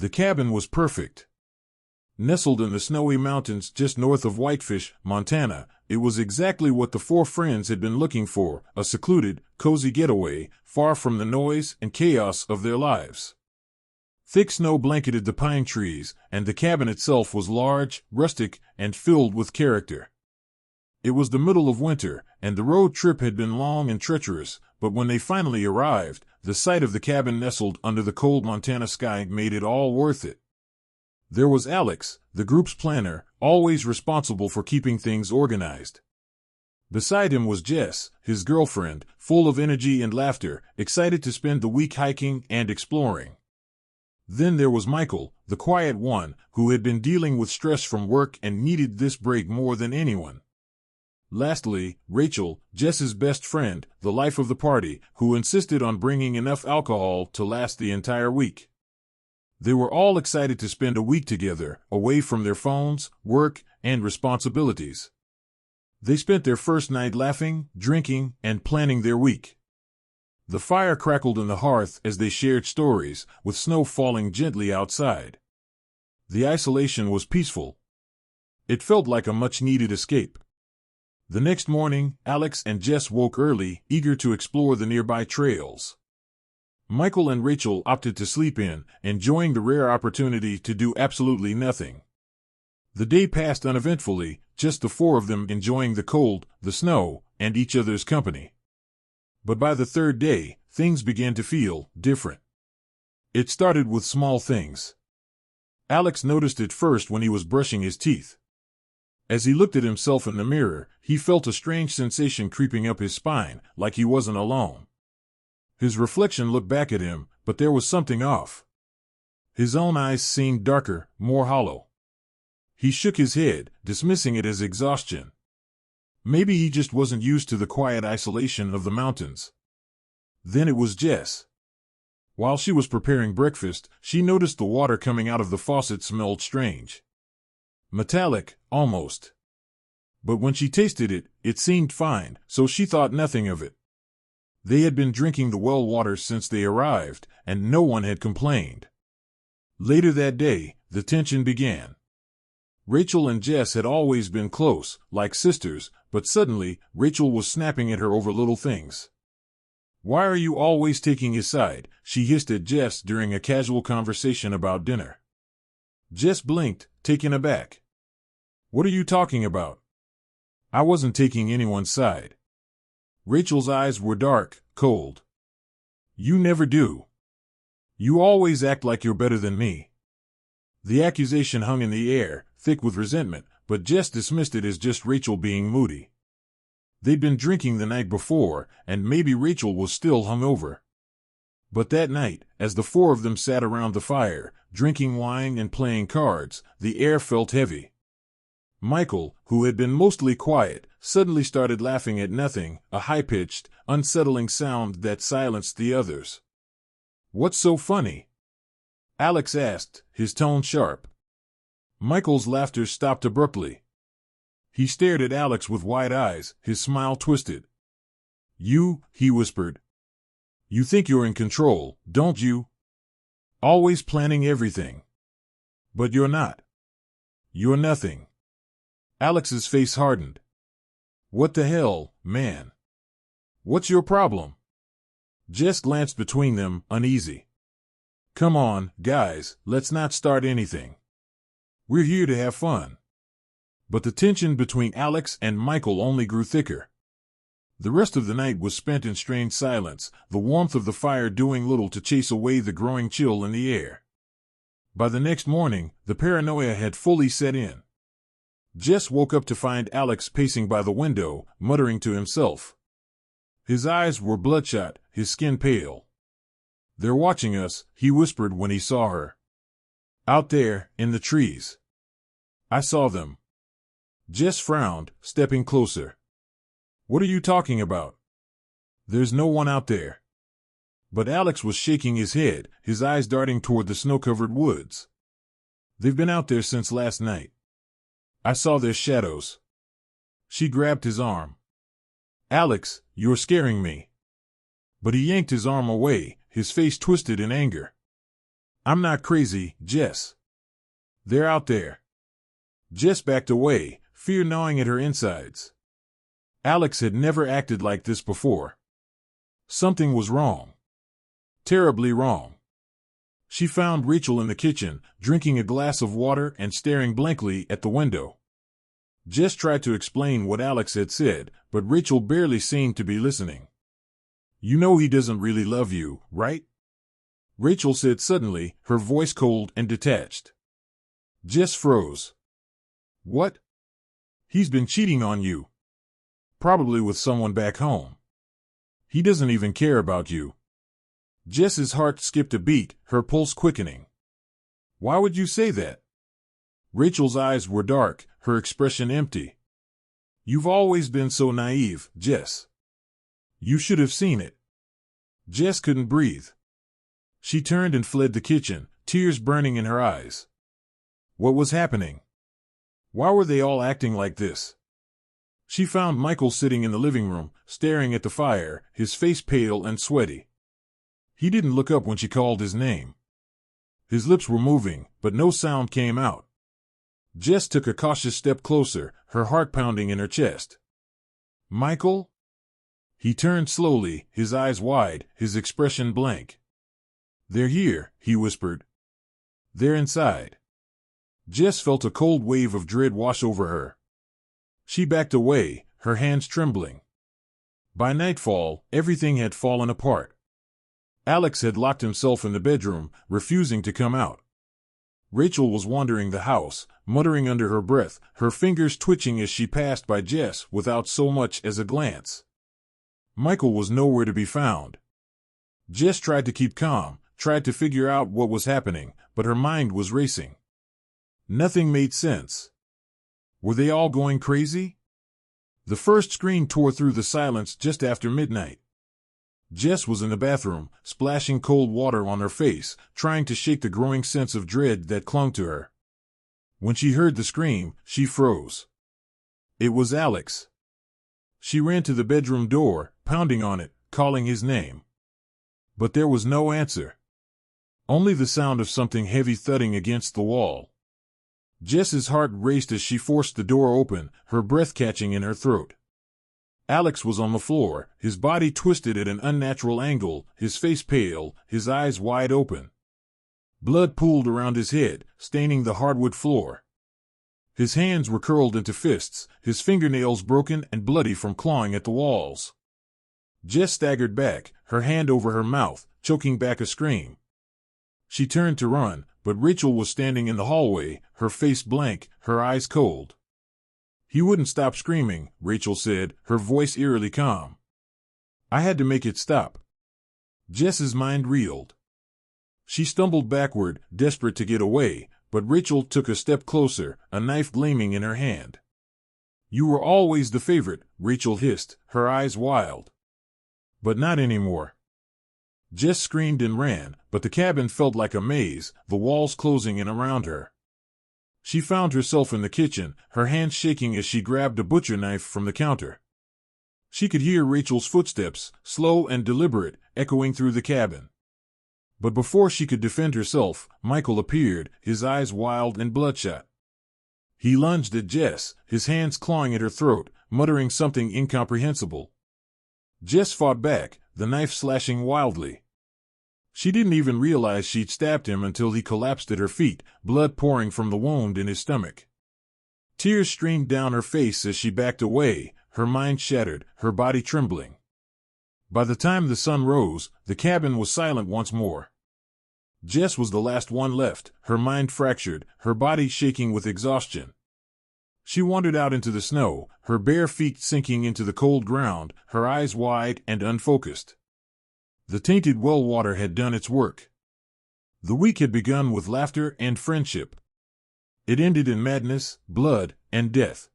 The cabin was perfect. Nestled in the snowy mountains just north of Whitefish, Montana, it was exactly what the four friends had been looking for, a secluded, cozy getaway, far from the noise and chaos of their lives. Thick snow blanketed the pine trees, and the cabin itself was large, rustic, and filled with character. It was the middle of winter, and the road trip had been long and treacherous, but when they finally arrived, the sight of the cabin nestled under the cold Montana sky made it all worth it. There was Alex, the group's planner, always responsible for keeping things organized. Beside him was Jess, his girlfriend, full of energy and laughter, excited to spend the week hiking and exploring. Then there was Michael, the quiet one, who had been dealing with stress from work and needed this break more than anyone. Lastly, Rachel, Jess's best friend, the life of the party, who insisted on bringing enough alcohol to last the entire week. They were all excited to spend a week together, away from their phones, work, and responsibilities. They spent their first night laughing, drinking, and planning their week. The fire crackled in the hearth as they shared stories, with snow falling gently outside. The isolation was peaceful. It felt like a much-needed escape. The next morning, Alex and Jess woke early, eager to explore the nearby trails. Michael and Rachel opted to sleep in, enjoying the rare opportunity to do absolutely nothing. The day passed uneventfully, just the four of them enjoying the cold, the snow, and each other's company. But by the third day, things began to feel different. It started with small things. Alex noticed it first when he was brushing his teeth. As he looked at himself in the mirror, he felt a strange sensation creeping up his spine, like he wasn't alone. His reflection looked back at him, but there was something off. His own eyes seemed darker, more hollow. He shook his head, dismissing it as exhaustion. Maybe he just wasn't used to the quiet isolation of the mountains. Then it was Jess. While she was preparing breakfast, she noticed the water coming out of the faucet smelled strange. Metallic, almost. But when she tasted it, it seemed fine, so she thought nothing of it. They had been drinking the well water since they arrived, and no one had complained. Later that day, the tension began. Rachel and Jess had always been close, like sisters, but suddenly, Rachel was snapping at her over little things. "Why are you always taking his side?" she hissed at Jess during a casual conversation about dinner. Jess blinked, taken aback. "What are you talking about?" "I wasn't taking anyone's side." Rachel's eyes were dark, cold. "You never do. You always act like you're better than me." The accusation hung in the air, thick with resentment, but Jess dismissed it as just Rachel being moody. They'd been drinking the night before, and maybe Rachel was still hungover. But that night, as the four of them sat around the fire, drinking wine and playing cards, the air felt heavy. Michael, who had been mostly quiet, suddenly started laughing at nothing, a high-pitched, unsettling sound that silenced the others. "What's so funny?" Alex asked, his tone sharp. Michael's laughter stopped abruptly. He stared at Alex with wide eyes, his smile twisted. "You," he whispered. "You think you're in control, don't you? Always planning everything. But you're not. You're nothing." Alex's face hardened. "What the hell, man? What's your problem?" Jess glanced between them, uneasy. "Come on, guys, let's not start anything. We're here to have fun." But the tension between Alex and Michael only grew thicker. The rest of the night was spent in strained silence, the warmth of the fire doing little to chase away the growing chill in the air. By the next morning, the paranoia had fully set in. Jess woke up to find Alex pacing by the window, muttering to himself. His eyes were bloodshot, his skin pale. "They're watching us," he whispered when he saw her. "Out there, in the trees. I saw them." Jess frowned, stepping closer. "What are you talking about? There's no one out there." But Alex was shaking his head, his eyes darting toward the snow-covered woods. "They've been out there since last night. I saw their shadows." She grabbed his arm. "Alex, you're scaring me." But he yanked his arm away, his face twisted in anger. I'm not crazy, Jess. They're out there. Jess backed away, fear gnawing at her insides. Alex had never acted like this before. Something was wrong. Terribly wrong. She found Rachel in the kitchen, drinking a glass of water and staring blankly at the window. Jess tried to explain what Alex had said, but Rachel barely seemed to be listening. You know he doesn't really love you, right? Rachel said suddenly, her voice cold and detached. Jess froze. What? He's been cheating on you. Probably with someone back home. He doesn't even care about you. Jess's heart skipped a beat, her pulse quickening. Why would you say that? Rachel's eyes were dark, her expression empty. You've always been so naive, Jess. You should have seen it. Jess couldn't breathe. She turned and fled the kitchen, tears burning in her eyes. What was happening? Why were they all acting like this? She found Michael sitting in the living room, staring at the fire, his face pale and sweaty. He didn't look up when she called his name. His lips were moving, but no sound came out. Jess took a cautious step closer, her heart pounding in her chest. Michael? He turned slowly, his eyes wide, his expression blank. They're here, he whispered. They're inside. Jess felt a cold wave of dread wash over her. She backed away, her hands trembling. By nightfall, everything had fallen apart. Alex had locked himself in the bedroom, refusing to come out. Rachel was wandering the house, muttering under her breath, her fingers twitching as she passed by Jess without so much as a glance. Michael was nowhere to be found. Jess tried to keep calm, tried to figure out what was happening, but her mind was racing. Nothing made sense. Were they all going crazy? The first scream tore through the silence just after midnight. Jess was in the bathroom, splashing cold water on her face, trying to shake the growing sense of dread that clung to her. When she heard the scream, she froze. It was Alex. She ran to the bedroom door, pounding on it, calling his name. But there was no answer. Only the sound of something heavy thudding against the wall. Jess's heart raced as she forced the door open, her breath catching in her throat. Alex was on the floor, his body twisted at an unnatural angle, his face pale, his eyes wide open. Blood pooled around his head, staining the hardwood floor. His hands were curled into fists, his fingernails broken and bloody from clawing at the walls. Jess staggered back, her hand over her mouth, choking back a scream. She turned to run, but Rachel was standing in the hallway, her face blank, her eyes cold. He wouldn't stop screaming, Rachel said, her voice eerily calm. I had to make it stop. Jess's mind reeled. She stumbled backward, desperate to get away, but Rachel took a step closer, a knife gleaming in her hand. You were always the favorite, Rachel hissed, her eyes wild. But not anymore. Jess screamed and ran, but the cabin felt like a maze, the walls closing in around her. She found herself in the kitchen, her hands shaking as she grabbed a butcher knife from the counter. She could hear Rachel's footsteps, slow and deliberate, echoing through the cabin. But before she could defend herself, Michael appeared, his eyes wild and bloodshot. He lunged at Jess, his hands clawing at her throat, muttering something incomprehensible. Jess fought back, the knife slashing wildly. She didn't even realize she'd stabbed him until he collapsed at her feet, blood pouring from the wound in his stomach. Tears streamed down her face as she backed away, her mind shattered, her body trembling. By the time the sun rose, the cabin was silent once more. Jess was the last one left, her mind fractured, her body shaking with exhaustion. She wandered out into the snow, her bare feet sinking into the cold ground, her eyes wide and unfocused. The tainted well water had done its work. The week had begun with laughter and friendship. It ended in madness, blood, and death.